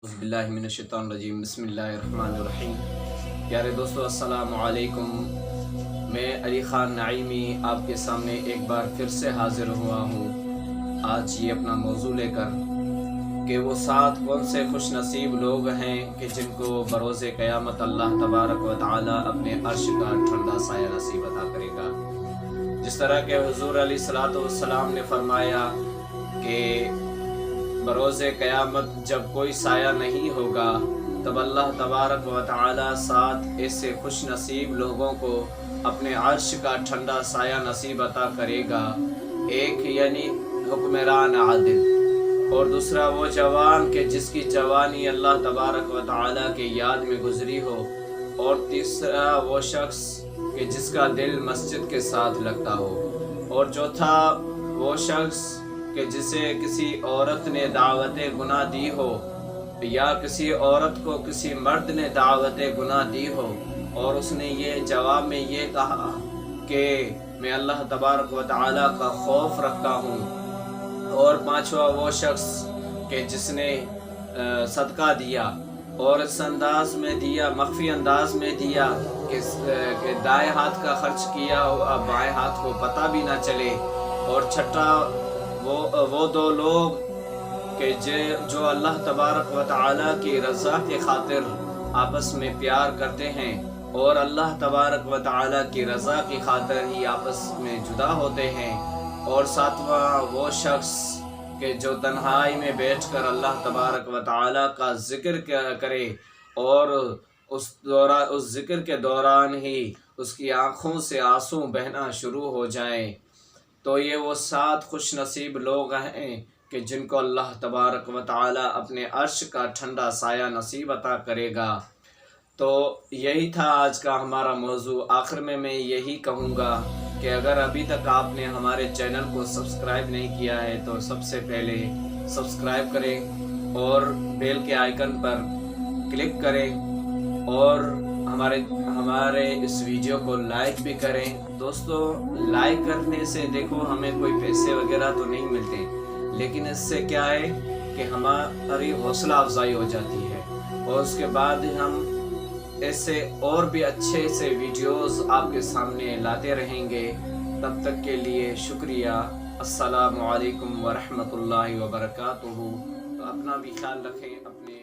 باللہ من الشیطان الرجیم، بسم اللہ الرحمن الرحیم۔ پیارے دوستو السلام علیکم، میں علی خان نعیمی آپ کے سامنے ایک بار پھر سے حاضر ہوا ہوں آج یہ اپنا موضوع لے کر کہ وہ 7 کون سے خوش نصیب لوگ ہیں کہ جن کو بروز قیامت اللہ تبارک و تعالی اپنے عرش کا ٹھنڈا سایہ نصیب عطا کرے گا۔ جس طرح کہ حضور علیہ السلام نے فرمایا کہ بروز قیامت جب کوئی سایہ نہیں ہوگا تب اللہ تبارک و تعالی 7 ایسے خوش نصیب لوگوں کو اپنے عرش کا ٹھنڈا سایہ نصیب عطا کرے گا۔ ایک یعنی حکمران عادل، اور دوسرا وہ جوان کہ جس کی جوانی اللہ تبارک و تعالی کے یاد میں گزری ہو، اور تیسرا وہ شخص کہ جس کا دل مسجد کے ساتھ لگتا ہو، اور چوتھا وہ شخص کہ جسے کسی عورت نے دعوت گناہ دی ہو، یا کسی عورت کو کسی مرد نے دعوت گناہ دی ہو اور اس نے یہ جواب میں یہ کہا کہ میں اللہ تبارک و تعالی کا خوف رکھتا ہوں، اور پانچواں وہ شخص کہ جس نے صدقہ دیا اور اس انداز میں دیا، مخفی انداز میں دیا کہ دائیں ہاتھ کا خرچ کیا ہو بائیں ہاتھ کو پتہ بھی نہ چلے، اور چھٹا وہ 2 لوگ کہ جو اللہ تبارک و تعالی کی رضا کے خاطر آپس میں پیار کرتے ہیں اور اللہ تبارک و تعالی کی رضا کی خاطر ہی آپس میں جدا ہوتے ہیں، اور 7واں وہ شخص کہ جو تنہائی میں بیٹھ کر اللہ تبارک و تعالی کا ذکر کرے اور اس ذکر کے دوران ہی اس کی آنکھوں سے آنسو بہنا شروع ہو جائیں۔ تو یہ وہ 7 خوش نصیب لوگ ہیں کہ جن کو اللہ تبارک و تعالی اپنے عرش کا ٹھنڈا سایہ نصیب عطا کرے گا۔ تو یہی تھا آج کا ہمارا موضوع۔ آخر میں یہی کہوں گا کہ اگر ابھی تک آپ نے ہمارے چینل کو سبسکرائب نہیں کیا ہے تو سب سے پہلے سبسکرائب کریں اور بیل کے آئیکن پر کلک کریں، اور ہمارے اس ویڈیو کو لائک بھی کریں۔ دوستو لائک کرنے سے دیکھو ہمیں کوئی پیسے وغیرہ تو نہیں ملتے، لیکن اس سے کیا ہے کہ ہماری حوصلہ افزائی ہو جاتی ہے، اور اس کے بعد ہم ایسے اور بھی اچھے سے ویڈیوز آپ کے سامنے لاتے رہیں گے۔ تب تک کے لیے شکریہ۔ السلام علیکم ورحمۃ اللہ وبرکاتہ۔ تو اپنا بھی خیال رکھیں، اپنے